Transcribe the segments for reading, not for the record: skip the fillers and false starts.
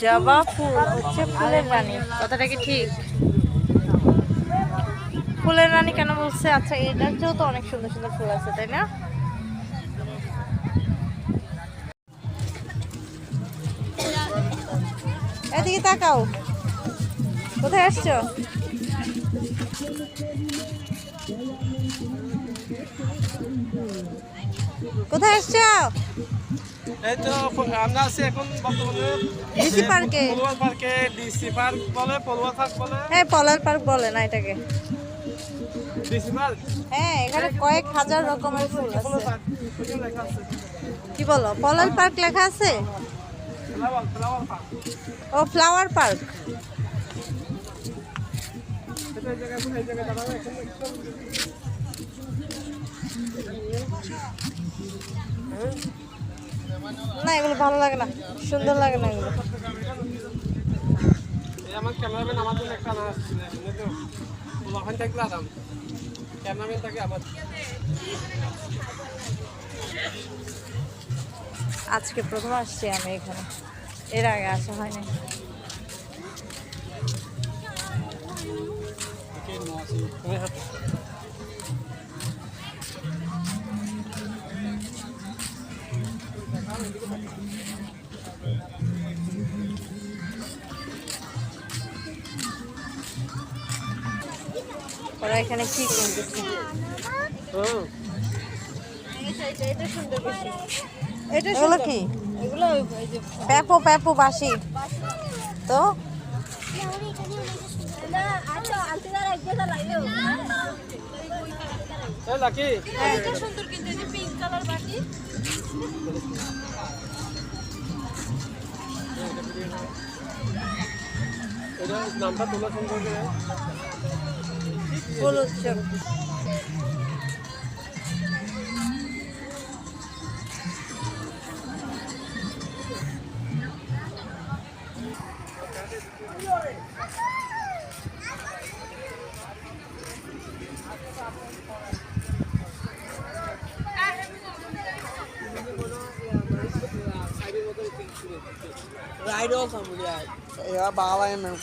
জবা ফুল হচ্ছে ফুলের রানী, কথাটা কি ঠিক? ফুলের রানী কেন বলছে? আচ্ছা, এটার চেয়েও তো অনেক সুন্দর সুন্দর ফুল আছে, তাই না? এদিকে তাকাও, কোথায় আসছো? কোথায় আসছো? এই তো আমরা আছি এখন বর্তমানে ডিসি পার্কে। পলুয়ার পার্কে, ডিসি পার্ক বলে, পলুয়ার পার্ক বলে। হ্যাঁ, পলার পার্ক বলে না এটাকে। ডিসি পার্ক, হ্যাঁ, এখানে কয়েক হাজার রকমের ফুল আছে। ওইখানে লেখা আছে কি বলো, পলার পার্ক লেখা আছে? Flower park. ও, ফ্লাওয়ার পার্ক। এই জায়গায় দাঁড়াবে এখন না, এগুলো ভালো লাগে না, সুন্দর লাগে না এগুলো। এই আমার ক্যামেরাম্যান আমার জন্য একটা আনা আসছে, তো ওখান থেকে আরাম ক্যামেরাম্যান থাকে আমার। আজকে প্রথম আসছি আমি এখানে, এর আগে আসা হয়নি। ওরা এখানে কি কিনতেছে? এটা সুন্দর বেশি। এগুলো কি? এগুলো প্যাপো প্যাপো বাসি তো। লাকি সুন্দর, কিন্তু পিঙ্ক কালার বাটি। এটা নামটা তোলা সুন্দর করে ফুল উৎসব। রাইডও সামনে এরা বাবা এমন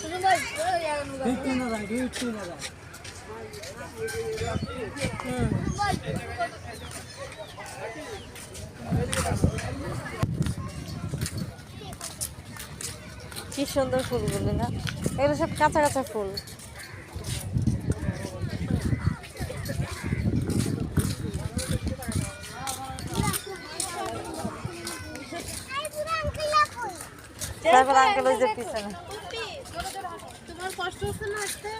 কি সুন্দর ফুলগুলো না, এগুলো সব কাঁচা কাঁচা ফুল। তারপর আঙ্কেল ওই যে পিছনে। তোমার কষ্ট হচ্ছে না আসতে?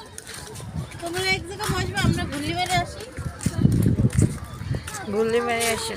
তোমরা এক জায়গায় বসবে, আমরা ঘুরলি মেরে আসি। ঘুরলি মেরে আসে।